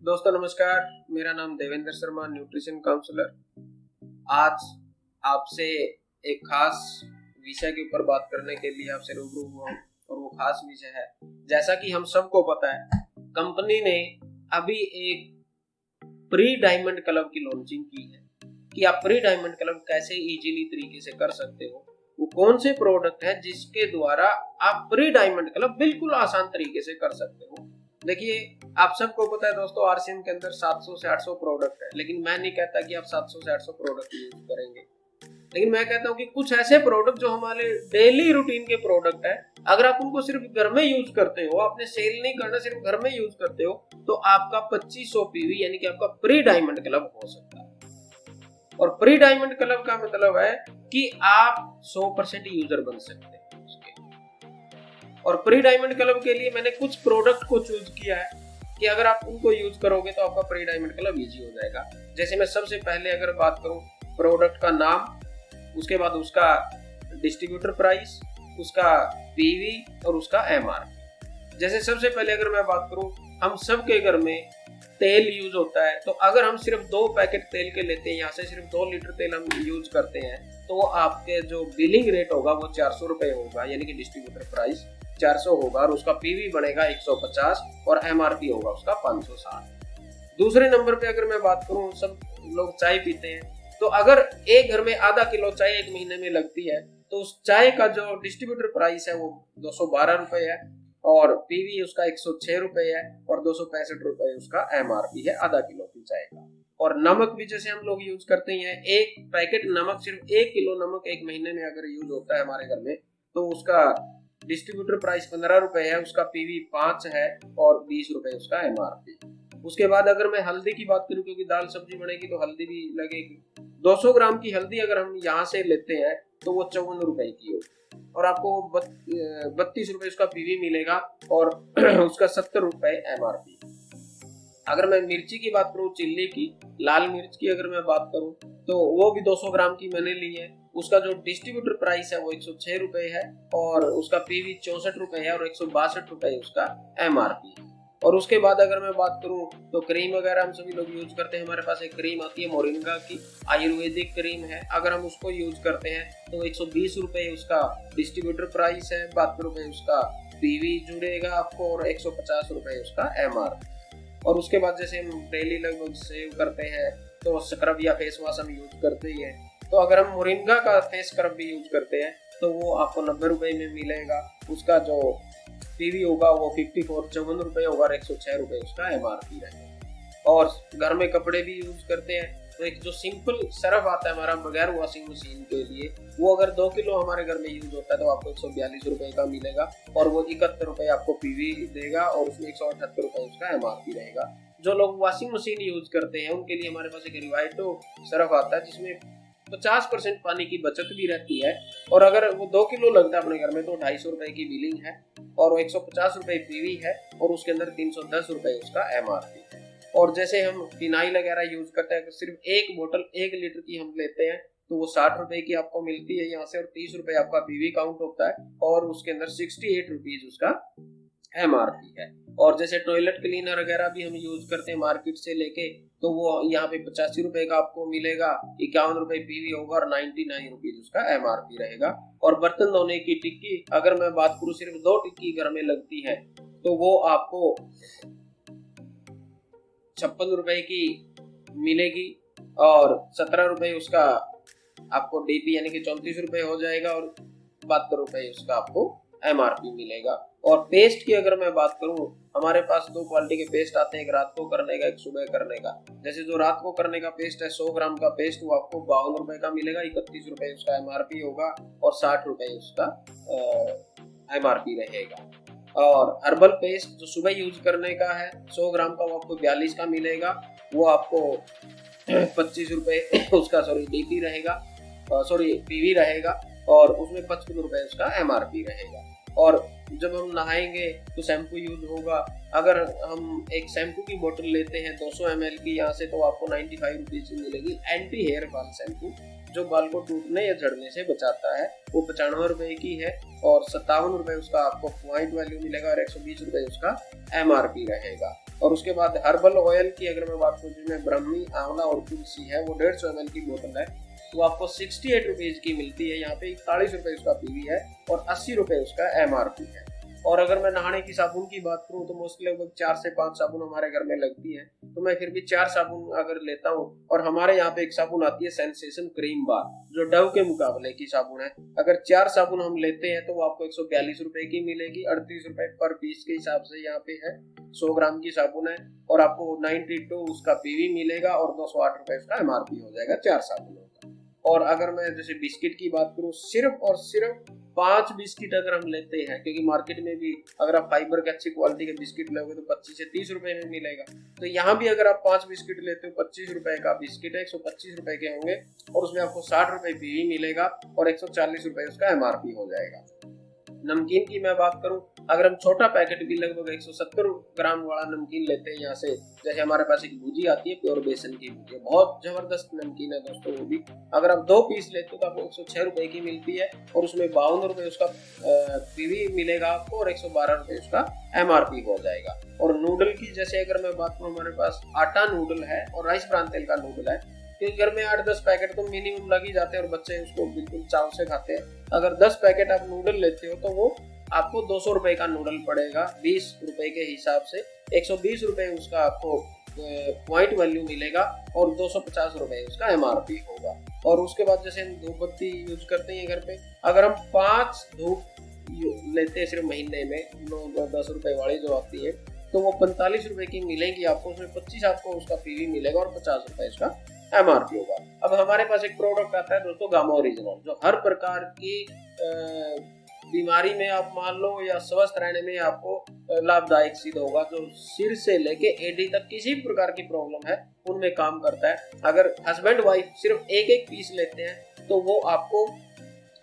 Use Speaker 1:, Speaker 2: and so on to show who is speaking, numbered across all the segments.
Speaker 1: दोस्तों नमस्कार, मेरा नाम देवेंद्र शर्मा, न्यूट्रिशन काउंसलर। आज आपसे एक खास विषय के ऊपर बात करने के लिए आपसे रूबरू हुआ हूँ और वो खास विषय है, जैसा कि हम सबको पता है, कंपनी ने अभी एक प्री डायमंड क्लब की लॉन्चिंग की है कि आप प्री डायमंड क्लब कैसे इजीली तरीके से कर सकते हो। वो कौन से प्रोडक्ट है जिसके द्वारा आप प्री डायमंड क्लब बिल्कुल आसान तरीके से कर सकते हो। देखिए, आप सबको पता है दोस्तों, आरसीएम के अंदर 700 से 800 प्रोडक्ट है, लेकिन मैं नहीं कहता कि आप 700 से 800 प्रोडक्ट यूज करेंगे। लेकिन मैं कहता हूँ कि कुछ ऐसे प्रोडक्ट जो हमारे डेली रूटीन के प्रोडक्ट है, अगर आप उनको सिर्फ घर में यूज करते हो, आपने सेल नहीं करना, सिर्फ घर में यूज करते हो, तो आपका 2500 पीवी यानी कि आपका प्री डायमंड क्लब हो सकता है। और प्री डायमंड क्लब का मतलब है कि आप 100% यूजर बन सकते हैं उसके। और प्री डायमंड क्लब के लिए मैंने कुछ प्रोडक्ट को चूज किया है कि अगर आप उनको यूज करोगे तो आपका प्री डायमंड क्लब इजी हो जाएगा। जैसे मैं सबसे पहले अगर बात करूं प्रोडक्ट का नाम, उसके बाद उसका डिस्ट्रीब्यूटर प्राइस, उसका पीवी और उसका एमआरपी। जैसे सबसे पहले अगर मैं बात करूं, हम सबके घर में तेल यूज होता है, तो अगर हम सिर्फ 2 पैकेट तेल के लेते हैं, यहाँ से सिर्फ 2 लीटर तेल हम यूज करते हैं, तो आपके जो बिलिंग रेट होगा वो 400 रुपए होगा, यानी कि डिस्ट्रीब्यूटर प्राइस 400 होगा और उसका पीवी बनेगा 150 और एमआरपी होगा उसका 560। दूसरे नंबर पे अगर मैं बात करूं, सब लोग चाय पीते हैं, तो अगर एक घर में आधा किलो चाय एक महीने में लगती है, तो उस चाय का जो डिस्ट्रीब्यूटर प्राइस है वो 212 रुपए है और पीवी उसका 106 रुपए है और 265 रुपए उसका एमआरपी है आधा किलो की चाय का। और नमक भी जैसे हम लोग यूज करते हैं, एक पैकेट नमक, सिर्फ 1 किलो नमक एक महीने में अगर यूज होता है हमारे घर में, तो उसका डिस्ट्रीब्यूटर प्राइस 15 रुपए है, उसका पीवी 5 है और 20 रुपए उसका एमआरपी। उसके बाद अगर मैं हल्दी की बात करूं, क्योंकि दाल सब्जी बनेगी तो हल्दी भी लगेगी, 200 ग्राम की हल्दी अगर हम यहाँ से लेते हैं तो वो 54 रुपए की होगी और आपको 32 रुपए उसका पीवी मिलेगा और उसका 70 रुपए एमआरपी। अगर मैं मिर्ची की बात करूं, चिल्ली की, लाल मिर्च की अगर मैं बात करूं, तो वो भी 200 ग्राम की मैंने ली है। उसका जो डिस्ट्रीब्यूटर प्राइस है वो 106 रुपए है और उसका पीवी 64 रुपए है और 162 रुपए उसका एमआरपी है। और उसके बाद अगर मैं बात करूं तो क्रीम वगैरह हम सभी लोग यूज करते हैं। हमारे पास एक क्रीम आती है मोरिंगा की, आयुर्वेदिक क्रीम है, अगर हम उसको यूज करते हैं तो 120 रुपए उसका डिस्ट्रीब्यूटर प्राइस है, 72 रुपए उसका पीवी जुड़ेगा आपको और 150 रुपए उसका एमआरपी। और उसके बाद जैसे हम डेली लगभग सेव करते हैं तो स्क्रब या फेस वॉश हम यूज करते ही हैं, तो अगर हम मोरिंगा का फेस स्क्रब भी यूज करते हैं तो वो आपको 90 रुपए में मिलेगा। उसका जो पीवी होगा वो 54 रुपए होगा और 106 रुपए उसका एमआरपी रहेगा। और घर में कपड़े भी यूज करते हैं, तो एक जो सिंपल सर्फ आता है हमारा बगैर वॉशिंग मशीन के लिए, वो अगर 2 किलो हमारे घर में यूज होता है तो आपको 142 रुपए का मिलेगा और वो 71 रुपए आपको पीवी देगा और उसमें 178 रुपए उसका एमआरपी रहेगा। जो लोग वॉशिंग मशीन यूज करते हैं उनके लिए हमारे पास एक रिवाइटो सर्फ आता है जिसमें 50% पानी की बचत भी रहती है और अगर वो 2 किलो लगता है अपने घर में तो 250 रुपए की बिलिंग है और 150 रुपए पीवी है और उसके अंदर 310 रुपए उसका एमआरपी है। और जैसे हम फिनाइल वगैरह यूज करते हैं, सिर्फ एक बोतल 1 लीटर की हम लेते हैं तो वो 60 रुपए की आपको मिलती है यहाँ से और 30 रुपए आपका पीवी काउंट होता है और उसके अंदर 68 रुपीज उसका एमआरपी है। और जैसे टॉयलेट क्लीनर वगैरह भी हम यूज करते हैं मार्केट से लेके, तो वो यहाँ पे 85 रुपए का आपको मिलेगा, 51 रुपए पीवी होगा और 99 रुपीज उसका एमआरपी रहेगा। और बर्तन धोने की टिक्की अगर मैं बात करूँ, सिर्फ 2 टिक्की घर में लगती है तो वो आपको 56 रुपए की मिलेगी और 17 रुपए उसका आपको डीपी यानी कि 34 रुपए हो जाएगा और 72 रुपए उसका आपको एमआरपी मिलेगा। और पेस्ट की अगर मैं बात करूं, हमारे पास 2 क्वालिटी के पेस्ट आते हैं, एक रात को करने का, एक सुबह करने का। जैसे जो रात को करने का पेस्ट है 100 ग्राम का पेस्ट, वो आपको 52 रुपए का मिलेगा, 31 रुपए उसका एमआरपी होगा और 60 रुपए उसका एमआरपी रहेगा। और हर्बल पेस्ट जो सुबह यूज करने का है 100 ग्राम का, वो आपको 42 का मिलेगा, वो आपको 25 रुपए उसका डीपी रहेगा, पीवी रहेगा और उसमें 55 रुपए उसका एमआरपी रहेगा। और जब हम नहाएंगे तो शैम्पू यूज होगा, अगर हम एक शैम्पू की बोतल लेते हैं 200 ml की यहाँ से, तो आपको 95 रुपीज की मिलेगी एंटी हेयर फॉल शैम्पू, जो बाल को टूटने या झड़ने से बचाता है, वो 95 रुपए की है और 57 रुपए उसका आपको पॉइंट वैल्यू मिलेगा और 120 रुपए उसका एमआरपी रहेगा। और उसके बाद हर्बल ऑयल की अगर मैं बात करूँ, जिसमें ब्रह्मी, आंवला और तुलसी है, वो 150 ml की बोतल है, वो आपको 68 रुपीज की मिलती है। यहाँ पे 41 रुपए उसका पीवी है और 80 रुपए उसका MRP है। और अगर मैं नहाने की साबुन की बात करूँ तो मोस्टली लगभग 4 से 5 साबुन हमारे घर में लगती है, तो मैं फिर भी 4 साबुन अगर लेता हूँ। और हमारे यहाँ पे एक साबुन आती है सेंसेशन क्रीम बार, जो डव के मुकाबले की साबुन है। अगर 4 साबुन हम लेते हैं तो वो आपको 142 रुपए की मिलेगी, 38 रुपए पर पीस के हिसाब से यहाँ पे है। 100 ग्राम की साबुन है और आपको 92 उसका पीवी मिलेगा और 208 रुपए उसका MRP हो जाएगा 4 साबुनों का। और अगर मैं जैसे बिस्किट की बात करूँ, सिर्फ और सिर्फ 5 बिस्किट अगर हम लेते हैं, क्योंकि मार्केट में भी अगर आप फाइबर के अच्छी क्वालिटी के बिस्किट लोगे तो 25 से 30 रुपए में मिलेगा। तो यहाँ भी अगर आप 5 बिस्किट लेते हो, 25 रुपए का बिस्किट है, 125 रुपए के होंगे और उसमें आपको 60 रुपए पीवी मिलेगा और 140 रुपए उसका MRP हो जाएगा। नमकीन की मैं बात करूं, अगर हम छोटा पैकेट भी लगभग 170 ग्राम वाला नमकीन लेते हैं यहाँ से, जैसे हमारे पास एक भुजी आती है प्योर बेसन की भुजी, बहुत जबरदस्त नमकीन है दोस्तों वो भी। अगर आप 2 पीस लेते हो तो आपको 106 रुपए की मिलती है और उसमें 52 रुपए उसका पीवी मिलेगा आपको और 112 रुपए उसका MRP हो जाएगा। और नूडल की जैसे अगर मैं बात करूँ, हमारे पास आटा नूडल है और राइस ब्रान तेल का नूडल है, क्योंकि घर में 8-10 पैकेट तो मिनिमम लग ही जाते हैं और बच्चे उसको बिल्कुल चाव से खाते हैं। अगर 10 पैकेट आप नूडल लेते हो तो वो आपको 200 रुपए का नूडल पड़ेगा 20 रुपए के हिसाब से। 120 रुपए उसका आपको पॉइंट वैल्यू मिलेगा और 250 रुपए उसका MRP होगा। और उसके बाद जैसे हम धूप बत्ती यूज करते हैं घर पे, अगर हम 5 धूप लेते हैं सिर्फ महीने में, 9-10 रुपए वाली जो आती है, तो वो 45 रुपए की मिलेगी आपको। उसमें 25 आपको उसका पीवी मिलेगा और 50 रुपए उसका MRP होगा। अब हमारे पास एक प्रोडक्ट आता है दोस्तों, गामा ओरिजिनल, जो हर प्रकार की बीमारी में आप मान लो या स्वस्थ रहने में आपको लाभदायक सिद्ध होगा। जो सिर से लेके एडी तक किसी प्रकार की प्रॉब्लम है उनमें काम करता है। अगर हस्बैंड वाइफ सिर्फ एक पीस लेते हैं तो वो आपको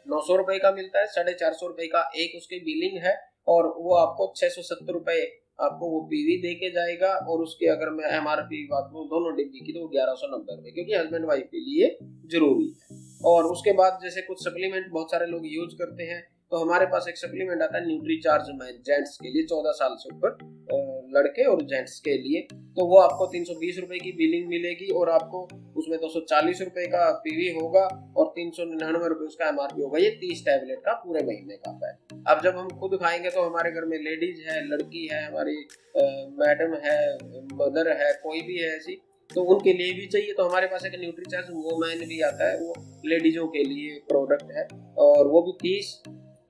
Speaker 1: 900 रुपए का मिलता है, 450 रुपए का एक उसकी बिलिंग है और वो आपको 670 रुपए आपको वो पीवी दे के जाएगा। और उसके अगर मैं MRP बात करूँ दोनों डिब्बी की तो 1190 रुपए, क्योंकि हस्बैंड वाइफ के लिए जरूरी है। और उसके बाद जैसे कुछ सप्लीमेंट बहुत सारे लोग यूज करते हैं, तो हमारे पास एक सप्लीमेंट आता है न्यूट्रीचार्ज मैन, जेंट्स के लिए 14 साल से ऊपर लड़के और जेंट्स के लिए, तो वो आपको 320 रुपए की बिलिंग मिलेगी और आपको उसमें 240 रुपए का पीवी होगा और 399 रुपए उसका MRP होगा। ये 30 टैबलेट का पूरे महीने का है। अब जब हम खुद खाएंगे तो हमारे घर में लेडीज है, लड़की है, हमारी मैडम है, मदर है, कोई भी है ऐसी, तो उनके लिए भी चाहिए। तो हमारे पास एक न्यूट्रीचार्ज वोमैन भी आता है, वो लेडीजों के लिए प्रोडक्ट है और वो भी 30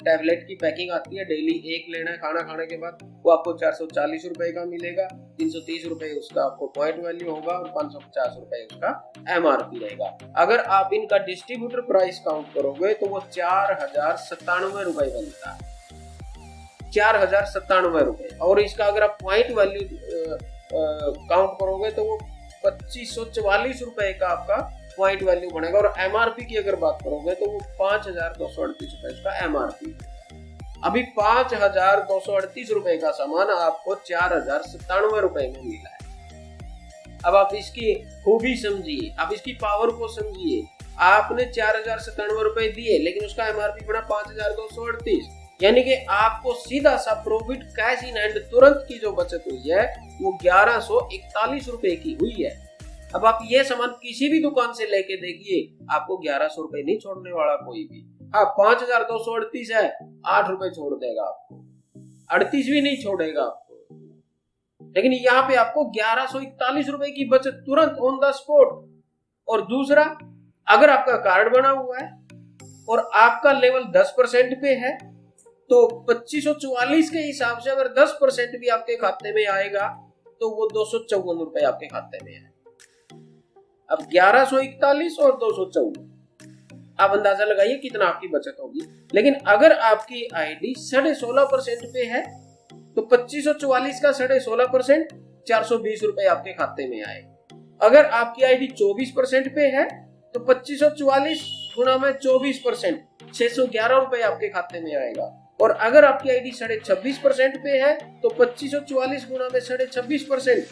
Speaker 1: टैबलेट की पैकिंग आती है। डेली एक लेना है खाना खाने के बाद, वो आपको 440 रुपए का मिलेगा, 330 रुपए उसका आपको पॉइंट वैल्यू होगा और 550 रुपए उसका MRP रहेगा। अगर आप इनका डिस्ट्रीब्यूटर प्राइस काउंट करोगे तो वो 4097 रुपए बनता है, 4097 रुपए। और इसका अगर आप पॉइंट वैल्यू काउंट करोगे तो वो 2544 रुपए का आपका पॉइंट वैल्यू बनेगा। और MRP की अगर बात करोगे तो वो 5238 रुपए का MRP। अभी 5238 रुपए का सामान आपको 4097 रुपए में मिला है। अब आप इसकी खूबी समझिए, आप इसकी पावर को समझिए। आपने 4097 रुपए दिए लेकिन उसका MRP बना 5238, यानी कि आपको सीधा सा प्रॉफिट कैश इन हैंड तुरंत की जो बचत हुई है वो 1141 रुपए की हुई है। अब आप ये सामान किसी भी दुकान से लेके देखिए, आपको 1100 रुपए नहीं छोड़ने वाला कोई भी। हाँ, 5238 है, 8 रुपए छोड़ देगा आपको, 38 भी नहीं छोड़ेगा आपको। लेकिन यहाँ पे आपको 1141 रुपए की बचत तुरंत ऑन द स्पॉट। और दूसरा, अगर आपका कार्ड बना हुआ है और आपका लेवल 10% पे है तो 2544 के हिसाब से अगर 10% भी आपके खाते में आएगा तो वो 254 रुपए आपके खाते में है। अब 1141 और 254, आप अंदाजा लगाइए कितना आपकी बचत होगी। लेकिन अगर आपकी आईडी 16.5% पे है तो 2544 का 16.5% 420 रुपए आपके खाते में आए। अगर आपकी आईडी 24% पे है तो 2544 गुणा में 24% 611 रुपए आपके खाते में आएगा। और अगर आपकी आईडी 26.5% पे है तो 2544 गुणा में 26.5%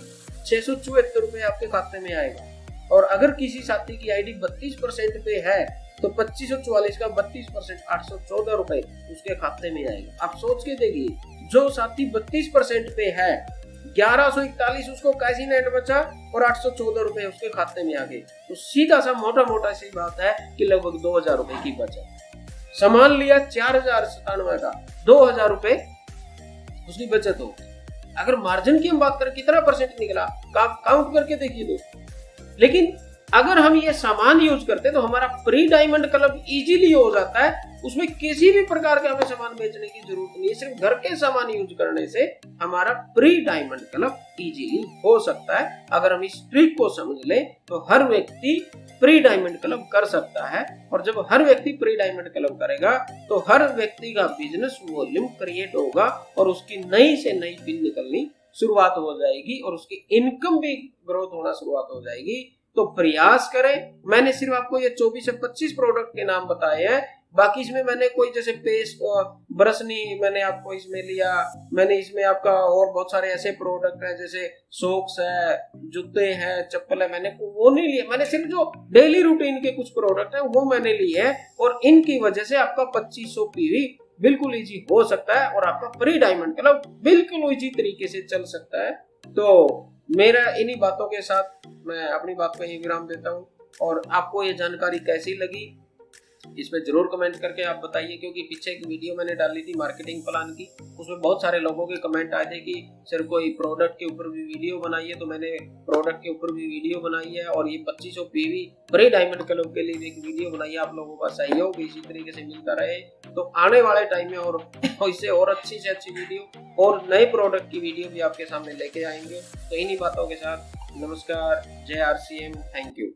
Speaker 1: 674 रुपए आपके खाते में आएगा। और अगर किसी साथी की आईडी 32% पे है तो 2544 का 32% 814 रुपए उसके खाते में आएगा। आप सोच के देखिए, जो साथी 32% पे है 1141 उसको कैशी नेट बचा और 814 रुपए उसके खाते में आ गए। तो सीधा सा मोटा मोटा सी बात है कि लगभग 2000 रुपए की बचत। सामान लिया 4097 का, 2000 रुपए उसकी बचत हो। अगर मार्जिन की हम बात करें कितना परसेंट निकला, काउंट करके देखिए दोस्तों। लेकिन अगर हम ये सामान यूज करते तो हमारा प्री डायमंड क्लब इजीली हो जाता है। उसमें किसी भी प्रकार के हमें सामान बेचने की जरूरत नहीं है, सिर्फ घर के सामान यूज करने से हमारा प्री डायमंड क्लब इजीली हो सकता है। अगर हम इस ट्रिक को समझ लें तो हर व्यक्ति प्री डायमंड क्लब कर सकता है। और जब हर व्यक्ति प्री डायमंड क्लब करेगा तो हर व्यक्ति का बिजनेस वॉल्यूम क्रिएट होगा और उसकी नई से नई पिन निकलनी शुरुआत हो जाएगी और उसकी इनकम भी ग्रोथ होना शुरुआत हो जाएगी। तो प्रयास करें। मैंने सिर्फ आपको ये 24 से 25 प्रोडक्ट के नाम बताए हैं, बाकी इसमें मैंने कोई जैसे पेस्ट ब्रश नहीं मैंने आपको इसमें लिया। मैंने इसमें आपका और बहुत सारे ऐसे प्रोडक्ट हैं जैसे सॉक्स है, जूते हैं, चप्पल है, मैंने वो नहीं लिया। मैंने सिर्फ जो डेली रूटीन के कुछ प्रोडक्ट हैं वो मैंने लिए हैं और इनकी वजह से आपका 2500 पीवी बिल्कुल इजी हो सकता है और आपका प्री डायमंड क्लब बिल्कुल इजी तरीके से चल सकता है। तो मेरा इन्हीं बातों के साथ मैं अपनी बात को यही विराम देता हूँ। और आपको ये जानकारी कैसी लगी इस पे जरूर कमेंट करके आप बताइए, क्योंकि पीछे एक वीडियो मैंने डाली थी मार्केटिंग प्लान की, उसमें बहुत सारे लोगों के कमेंट आए थे कि सर कोई प्रोडक्ट के ऊपर भी वीडियो बनाइए। तो मैंने प्रोडक्ट के ऊपर भी वीडियो बनाई है और ये 2500 पीवी प्री डायमंड क्लब के लिए भी एक वीडियो बनाई है। आप लोगों का सहयोग इसी तरीके से मिलता रहे तो आने वाले टाइम में और इससे और अच्छी से अच्छी वीडियो और नए प्रोडक्ट की वीडियो भी आपके सामने लेके आएंगे। तो इन्हीं बातों के साथ नमस्कार, जय RCM, थैंक यू।